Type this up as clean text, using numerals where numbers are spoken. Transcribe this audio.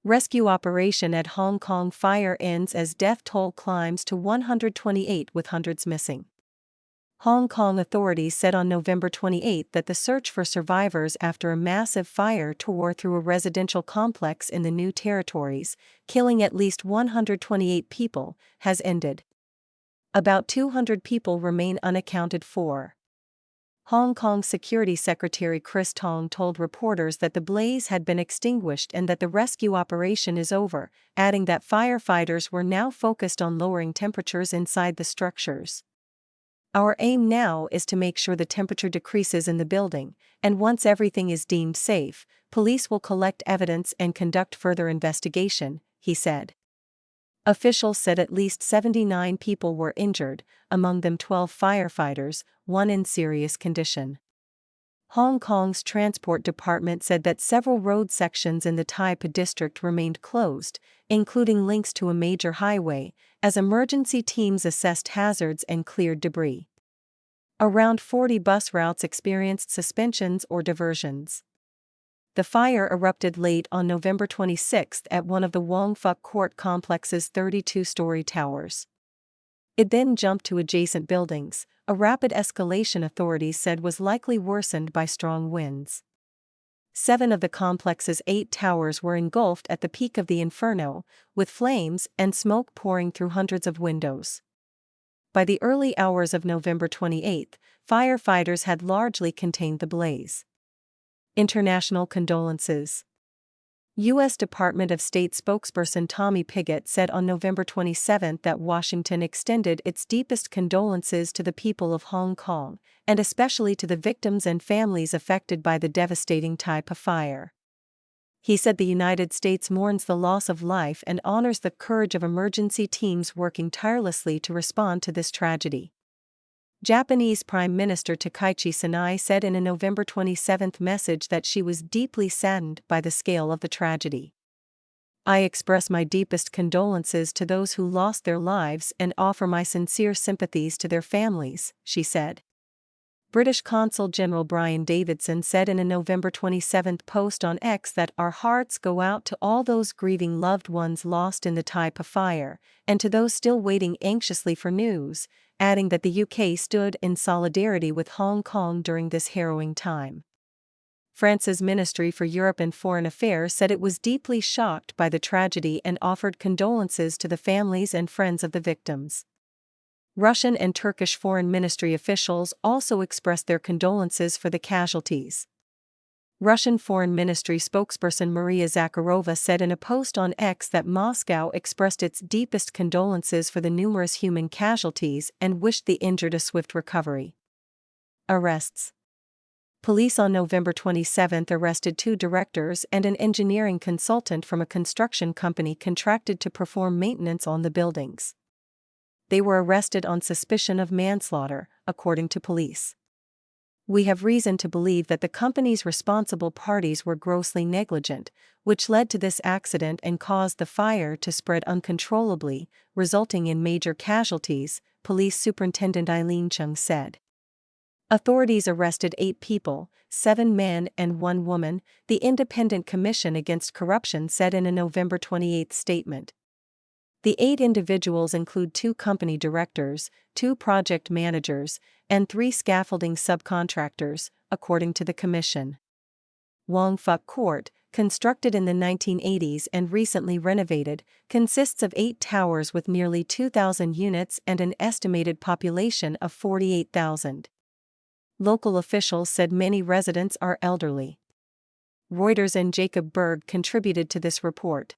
Rescue operation at Hong Kong fire ends as death toll climbs to 128 with hundreds missing. Hong Kong authorities said on November 28 that the search for survivors after a massive fire tore through a residential complex in the New Territories, killing at least 128 people, has ended. About 200 people remain unaccounted for. Hong Kong Security Secretary Chris Tong told reporters that the blaze had been extinguished and that the rescue operation is over, adding that firefighters were now focused on lowering temperatures inside the structures. Our aim now is to make sure the temperature decreases in the building, and once everything is deemed safe, police will collect evidence and conduct further investigation, he said. Officials said at least 79 people were injured, among them 12 firefighters, one in serious condition. Hong Kong's Transport Department said that several road sections in the Tai Po district remained closed, including links to a major highway, as emergency teams assessed hazards and cleared debris. Around 40 bus routes experienced suspensions or diversions. The fire erupted late on November 26 at one of the Wong Fuk Court complex's 32-story towers. It then jumped to adjacent buildings, a rapid escalation authorities said was likely worsened by strong winds. 7 of the complex's 8 towers were engulfed at the peak of the inferno, with flames and smoke pouring through hundreds of windows. By the early hours of November 28, firefighters had largely contained the blaze. International condolences. U.S. Department of State spokesperson Tommy Pigott said on November 27 that Washington extended its deepest condolences to the people of Hong Kong, and especially to the victims and families affected by the devastating Tai Po fire. He said the United States mourns the loss of life and honors the courage of emergency teams working tirelessly to respond to this tragedy. Japanese Prime Minister Takaichi Sanae said in a November 27 message that she was deeply saddened by the scale of the tragedy. I express my deepest condolences to those who lost their lives and offer my sincere sympathies to their families, she said. British Consul General Brian Davidson said in a November 27 post on X that our hearts go out to all those grieving loved ones lost in the Tai Po fire, and to those still waiting anxiously for news, adding that the UK stood in solidarity with Hong Kong during this harrowing time. France's Ministry for Europe and Foreign Affairs said it was deeply shocked by the tragedy and offered condolences to the families and friends of the victims. Russian and Turkish foreign ministry officials also expressed their condolences for the casualties. Russian Foreign Ministry spokesperson Maria Zakharova said in a post on X that Moscow expressed its deepest condolences for the numerous human casualties and wished the injured a swift recovery. Arrests. Police on November 27 arrested 2 directors and an engineering consultant from a construction company contracted to perform maintenance on the buildings. They were arrested on suspicion of manslaughter, according to police. We have reason to believe that the company's responsible parties were grossly negligent, which led to this accident and caused the fire to spread uncontrollably, resulting in major casualties, Police Superintendent Eileen Chung said. Authorities arrested 8 people, 7 men and 1 woman, the Independent Commission Against Corruption said in a November 28 statement. The 8 individuals include 2 company directors, 2 project managers, and 3 scaffolding subcontractors, according to the commission. Wong Fuk Court, constructed in the 1980s and recently renovated, consists of 8 towers with nearly 2,000 units and an estimated population of 48,000. Local officials said many residents are elderly. Reuters and Jacob Berg contributed to this report.